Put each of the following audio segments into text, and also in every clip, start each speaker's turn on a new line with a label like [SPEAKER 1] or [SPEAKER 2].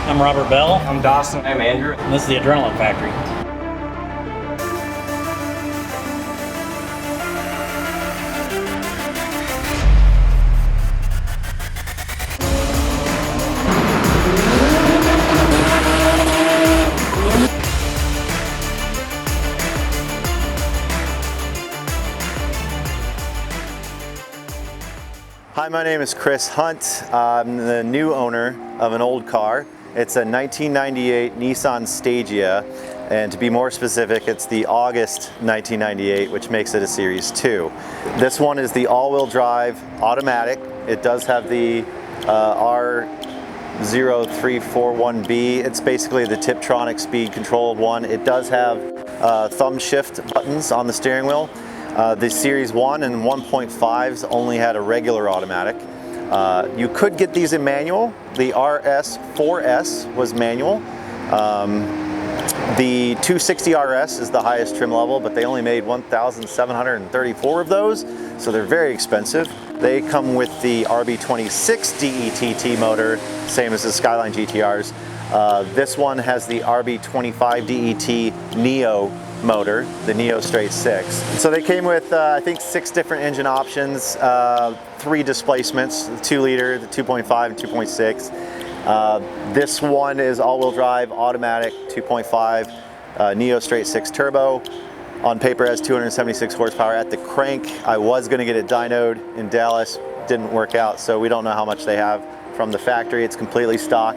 [SPEAKER 1] I'm Robert Bell.
[SPEAKER 2] I'm Dawson. I'm Andrew.
[SPEAKER 1] And this is the Adrenaline Factory.
[SPEAKER 3] Hi, my name is Chris Hunt. I'm the new owner of an old car. It's a 1998 Nissan Stagea, and to be more specific, it's the August 1998, which makes it a Series 2. This one is the all-wheel drive automatic. It does have the R0341B. It's basically the Tiptronic speed controlled one. It does have thumb shift buttons on the steering wheel. The Series 1 and 1.5s only had a regular automatic. You could get these in manual. The RS4S was manual. The 260 RS is the highest trim level, but they only made 1,734 of those, so they're very expensive. They come with the RB26 DETT motor, same as the Skyline GTRs. This one has the RB25 DET Neo motor, the Neo Straight 6. So they came with, I think, 6 different engine options, 3 displacements, the 2 liter, the 2.5, and 2.6. This one is all-wheel drive, automatic, 2.5, Neo Straight 6 turbo. On paper, has 276 horsepower. At the crank, I was going to get it dynoed in Dallas, didn't work out, so we don't know how much they have from the factory. It's completely stock.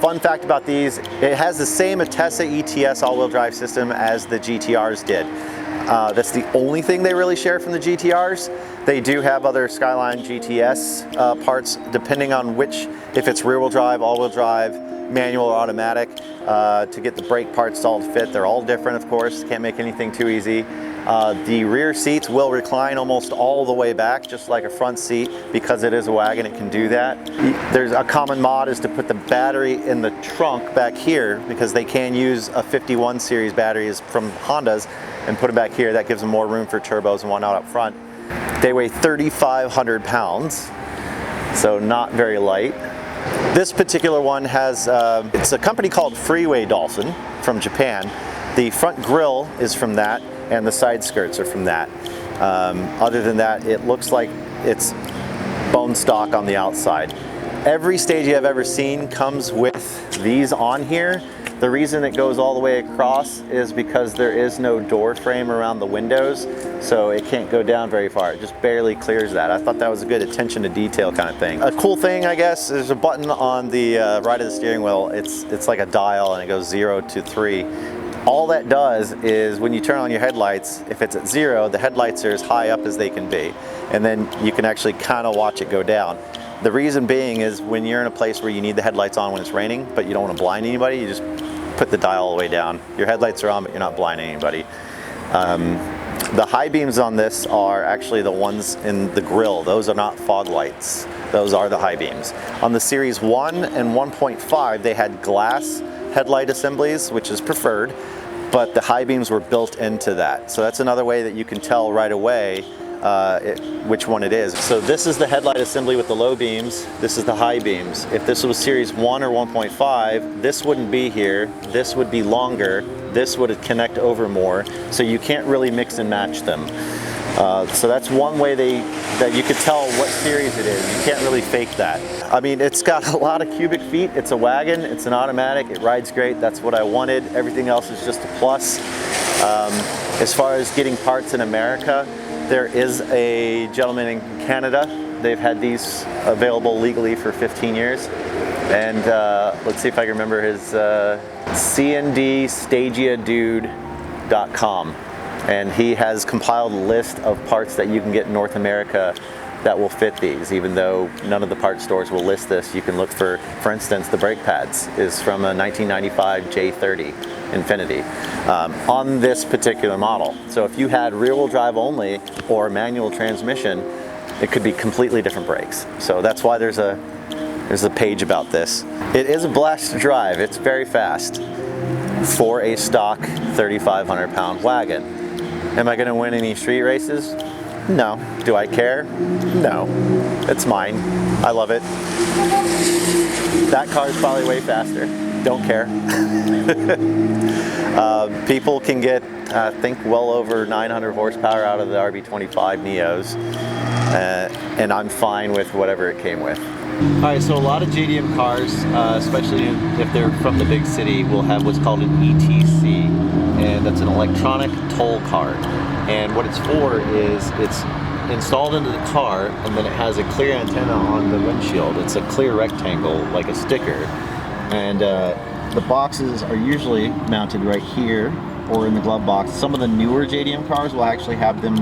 [SPEAKER 3] Fun fact about these, it has the same Atessa ETS all-wheel drive system as the GTRs did. That's the only thing they really share from the GTRs. They do have other Skyline GTS parts, depending on which, if it's rear-wheel drive, all-wheel drive, manual or automatic, to get the brake parts all to fit. They're all different, of course, can't make anything too easy. The rear seats will recline almost all the way back, just like a front seat. Because it is a wagon, it can do that. There's a common mod is to put the battery in the trunk back here, because they can use a 51 series batteries from Hondas and put it back here. That gives them more room for turbos and whatnot up front. They weigh 3,500 pounds, so not very light. This particular one has, it's a company called Freeway Dolphin from Japan. The front grille is from that, and the side skirts are from that. Other than that, it looks like it's bone stock on the outside. Every Stagea I've ever seen comes with these on here. The reason it goes all the way across is because there is no door frame around the windows, so it can't go down very far. It just barely clears that. I thought that was a good attention to detail kind of thing. A cool thing, I guess, there's a button on the right of the steering wheel. It's like a dial, and it goes 0 to 3. All that does is when you turn on your headlights, if it's at 0, the headlights are as high up as they can be. And then you can actually kind of watch it go down. The reason being is when you're in a place where you need the headlights on when it's raining, but you don't want to blind anybody, you just put the dial all the way down. Your headlights are on, but you're not blinding anybody. The high beams on this are actually the ones in the grille. Those are not fog lights. Those are the high beams. On the Series 1 and 1.5, they had glass headlight assemblies, which is preferred, but the high beams were built into that. So that's another way that you can tell right away which one it is. So this is the headlight assembly with the low beams. This is the high beams. If this was Series 1 or 1.5, this wouldn't be here. This would be longer. This would connect over more. So you can't really mix and match them. So that's one way that you could tell what series it is. You can't really fake that. I mean, it's got a lot of cubic feet. It's a wagon. It's an automatic. It rides great. That's what I wanted. Everything else is just a plus. As far as getting parts in America, there is a gentleman in Canada. They've had these available legally for 15 years. And let's see if I can remember his cndstageadude.com. And he has compiled a list of parts that you can get in North America that will fit these. Even though none of the parts stores will list this, you can look for instance, the brake pads is from a 1995 J30 Infinity on this particular model. So if you had rear-wheel drive only or manual transmission, it could be completely different brakes. So that's why there's a page about this. It is a blast to drive. It's very fast for a stock 3,500 pound wagon. Am I going to win any street races? No. Do I care? No. It's mine. I love it. That car is probably way faster. Don't care. People can get, I think, well over 900 horsepower out of the RB25 Neos, and I'm fine with whatever it came with. Alright, so a lot of JDM cars, especially if they're from the big city, will have what's called an ETC, and that's an electronic toll card. And what it's for is it's installed into the car, and then it has a clear antenna on the windshield. It's a clear rectangle, like a sticker. And the boxes are usually mounted right here or in the glove box. Some of the newer JDM cars will actually have them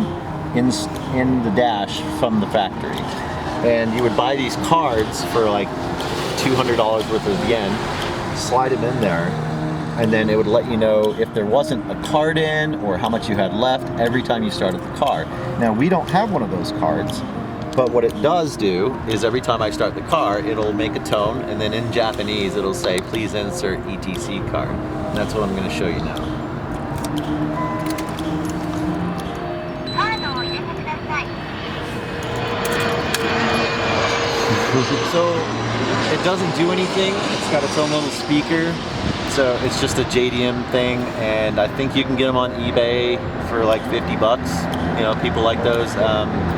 [SPEAKER 3] in the dash from the factory. And you would buy these cards for like $200 worth of yen, slide them in there, and then it would let you know if there wasn't a card in or how much you had left every time you started the car. Now, we don't have one of those cards, but what it does do is every time I start the car, it'll make a tone, and then in Japanese it'll say, please insert ETC card. And that's what I'm going to show you now. So it doesn't do anything. It's got its own little speaker. So it's just a JDM thing, and I think you can get them on eBay for like 50 bucks. You know, people like those.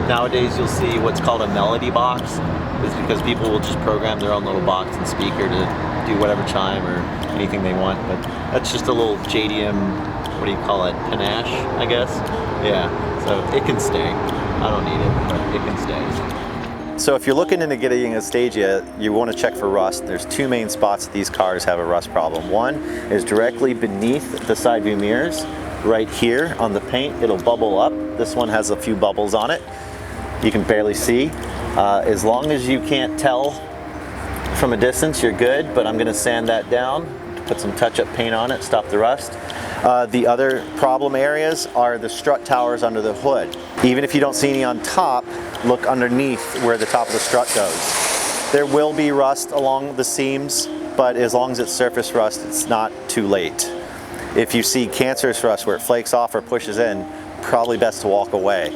[SPEAKER 3] Nowadays you'll see what's called a melody box. It's because people will just program their own little box and speaker to do whatever chime or anything they want. But that's just a little JDM, what do you call it, panache, I guess? Yeah, so it can stay. I don't need it, but it can stay. So if you're looking into getting a Stagea, you want to check for rust. There's two main spots that these cars have a rust problem. One is directly beneath the side view mirrors, right here on the paint. It'll bubble up. This one has a few bubbles on it. You can barely see. As long as you can't tell from a distance, you're good, but I'm going to sand that down, put some touch-up paint on it, stop the rust. The other problem areas are the strut towers under the hood. Even if you don't see any on top, look underneath where the top of the strut goes. There will be rust along the seams, but as long as it's surface rust, it's not too late. If you see cancerous rust where it flakes off or pushes in, probably best to walk away,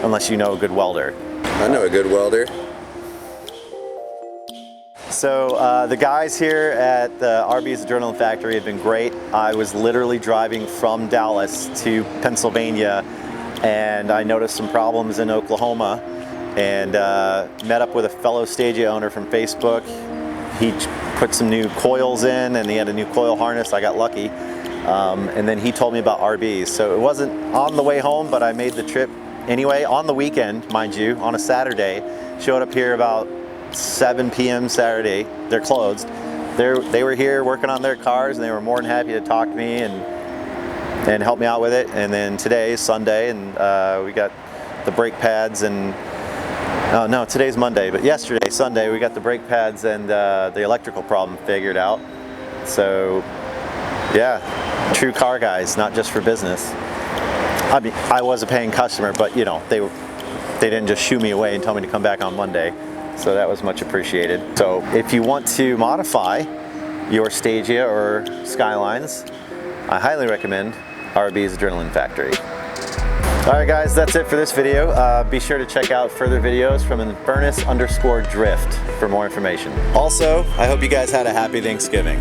[SPEAKER 3] unless you know a good welder.
[SPEAKER 1] I know a good welder.
[SPEAKER 3] So the guys here at the RB's Adrenaline Factory have been great. I was literally driving from Dallas to Pennsylvania, and I noticed some problems in Oklahoma, and met up with a fellow Stagea owner from Facebook. He put some new coils in, and he had a new coil harness. I got lucky. And then he told me about RBs. So it wasn't on the way home, but I made the trip anyway, on the weekend, mind you, on a Saturday. Showed up here about 7 p.m. Saturday. They're closed. They were here working on their cars, and they were more than happy to talk to me and help me out with it. And then today is Sunday, and we got the brake pads and no, today's Monday, but yesterday, Sunday, we got the brake pads and the electrical problem figured out. So yeah, true car guys, not just for business. I mean, I was a paying customer, but you know, they didn't just shoo me away and tell me to come back on Monday. So that was much appreciated. So if you want to modify your Stagea or Skylines, I highly recommend RB's Adrenaline Factory. Alright guys, that's it for this video. Be sure to check out further videos from Infernus_Drift for more information. Also, I hope you guys had a happy Thanksgiving.